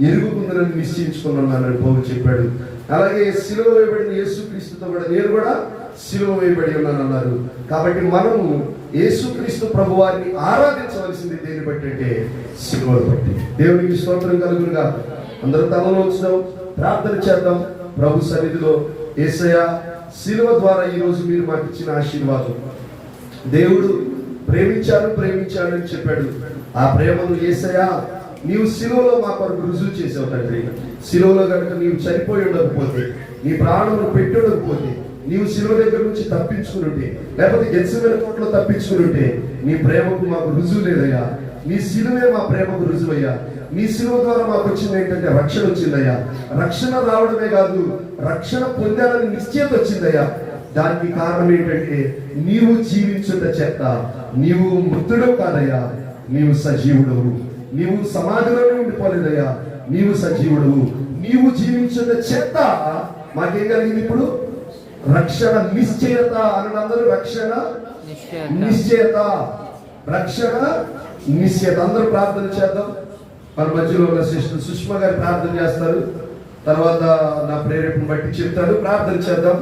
ఎరుగుకుందని నిశ్చయించుకున్నాను పౌలు చెప్పాడు. అలాగే సిలువ వేయబడిన యేసుక్రీస్తుతో కూడా నేను కూడా సిలువ వేయబడి ఉన్నాను అన్నారు. కాబట్టి మనము యేసుక్రీస్తు ప్రభు వారిని ఆరాధించవలసింది దేన్ని బట్టి అంటే సిలువను బట్టి. దేవునికి స్తోత్రం కలుగునుగా. అందరూ తలలో వచ్చినాం, ప్రార్థన చేద్దాం ప్రభు సన్నిధిలో. యేసయ్య సిలువ ద్వారా ఈరోజు మీరు మాకు ఇచ్చిన ఆశీర్వాదం, దేవుడు ప్రేమించాడు అని చెప్పాడు. ఆ ప్రేమను యేసయ్య నీవు సిలువలో మా కొరకు రుజువు చేసావు తండ్రి. సిలువలో కనుక నీవు చనిపోయి ఉండకపోతే, నీ ప్రాణమును పెట్టి ఉండకపోతే, నీవు సిలువ దగ్గర నుంచి తప్పించుకుని ఉంటే, లేకపోతే గెత్సేమనే తోటలో తప్పించుకుని ఉంటే, నీ ప్రేమకు మాకు రుజువు లేదయ్యా. నీ సిలువే మా ప్రేమకు రుజువయ్యా. నీ సిలువ ద్వారా మాకు వచ్చింది ఏంటంటే రక్షణ వచ్చిందయ్యా. రక్షణ రావడమే కాదు, రక్షణ పొందాలని నిశ్చయత వచ్చిందయ్యా. దానికి కారణం ఏంటంటే నీవు జీవించుట చేత నీవు మృతుడవు కాదయ్యా, నీవు సజీవుడవు. నీవు సమాధిలోనే ఉండిపోలేదయ్యా, నీవు సజీవుడవు. నీవు జీవించుట చేత మాకేం కలిగింది? ఇప్పుడు రక్షణ నిశ్చయత అనందరూ. రక్షణ నిశ్చయత, రక్షణ నిశ్చయత. అందరూ ప్రార్థన చేద్దాం. మన మధ్యలో ఉన్న సిస్టర్ సుష్మా గారు ప్రార్థన చేస్తారు, తర్వాత నా ప్రేరేపణ బట్టి చెప్తారు. ప్రార్థన చేద్దాం.